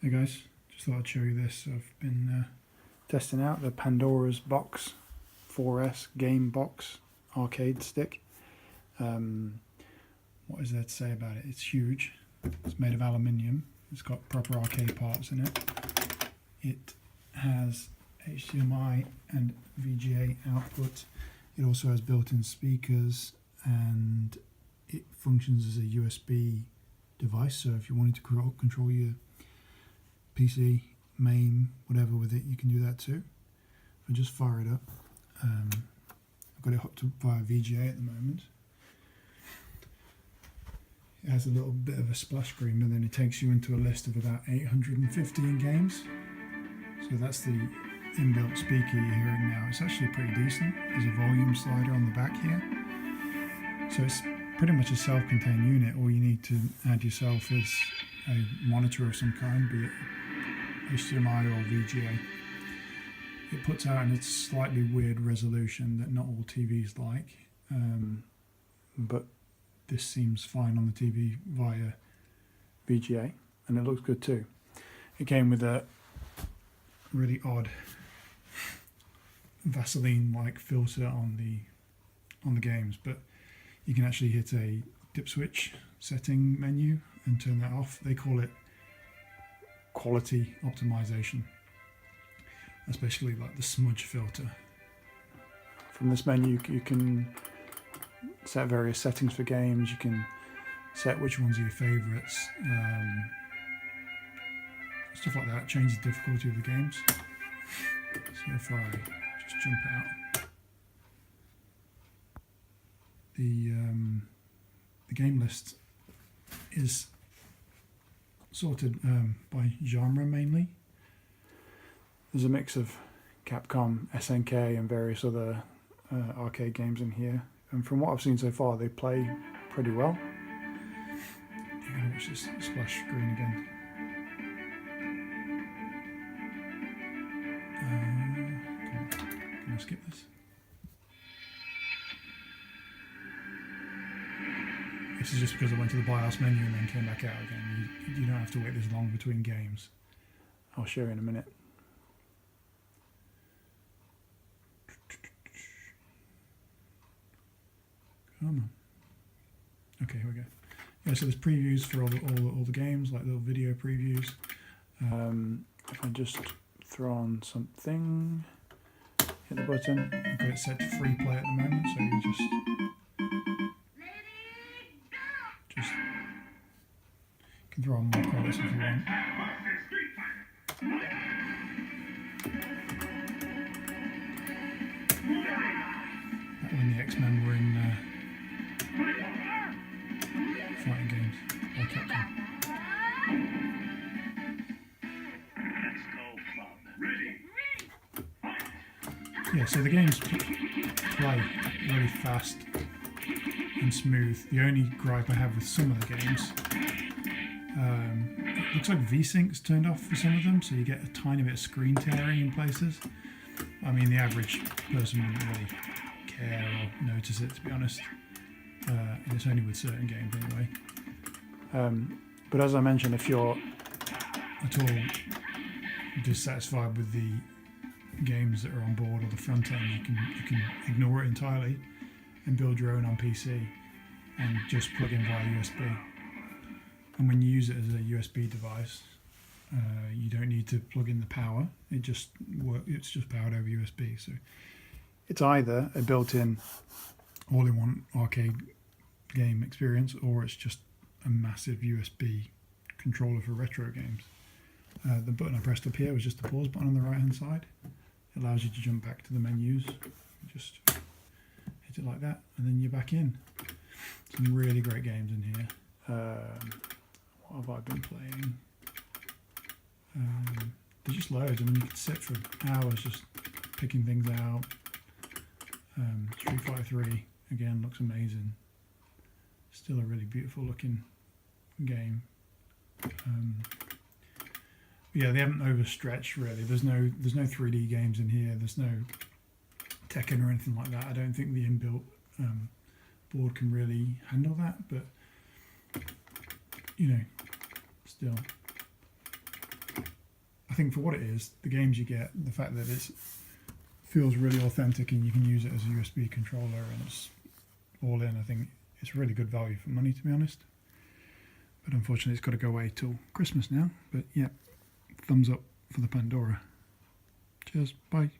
Hey guys, just thought I'd show you this. I've been testing out the Pandora's box 4S game box arcade stick. What is there to say about it? It's huge. It's made of aluminium. It's got proper arcade parts in it. It has HDMI and VGA output. It also has built-in speakers, and it functions as a USB device. So if you wanted to control your PC, MAME, whatever with it, you can do that too. If I just fire it up, I've got it hooked up via VGA at the moment. It has a little bit of a splash screen, and then it takes you into a list of about 815 games. So that's the inbuilt speaker you're hearing now. It's actually pretty decent. There's a volume slider on the back here. So it's pretty much a self-contained unit. All you need to add yourself is a monitor of some kind, be it HDMI or VGA. It puts out in a slightly weird resolution that not all TVs like, but this seems fine on the TV via VGA, and it looks good too. It came with a really odd Vaseline-like filter on the games, but you can actually hit a dip switch setting menu and turn that off. They call it quality optimization. That's basically like the smudge filter. From this menu you can set various settings for games. You can set which ones are your favourites, stuff like that. Change the difficulty of the games. So if I just jump out, the game list is sorted by genre mainly. There's a mix of Capcom, SNK and various other arcade games in here, and from what I've seen so far they play pretty well. I'm going to watch this splash screen again. Can I skip this? This is just because I went to the BIOS menu and then came back out again. You don't have to wait this long between games. I'll show you in a minute. Come on. Okay, here we go. Yeah, so there's previews for all the games, like little video previews. If I just throw on something, hit the button. I've got it set to free play at the moment, so you just you can throw on more credits if you want. Back when the X-Men were in fighting games by Capcom. Yeah, so the games play really fast and smooth. The only gripe I have with some of the games, it looks like V-Sync's turned off for some of them, so you get a tiny bit of screen tearing in places. I mean, the average person wouldn't really care or notice it, to be honest. And it's only with certain games anyway. But as I mentioned, if you're at all dissatisfied with the games that are on board or the front end, you can ignore it entirely and build your own on PC and just plug in via USB. And when you use it as a USB device, you don't need to plug in the power. It's just powered over USB. So it's either a built-in all-in-one arcade game experience, or it's just a massive USB controller for retro games. The button I pressed up here was just the pause button on the right hand side. It allows you to jump back to the menus. Just hit it like that and then you're back in. Some really great games in here. What have I been playing? There's just loads. I mean, you could sit for hours just picking things out. Street Fighter 3 again looks amazing. Still a really beautiful looking game. Yeah, they haven't overstretched really. There's no 3D games in here. There's no Tekken or anything like that. I don't think the inbuilt board can really handle that, but you know, still I think for what it is, the games you get, the fact that it feels really authentic and you can use it as a USB controller and it's all in, I think it's really good value for money, to be honest. But unfortunately, it's got to go away till Christmas now. But yeah, thumbs up for the Pandora. Cheers, bye.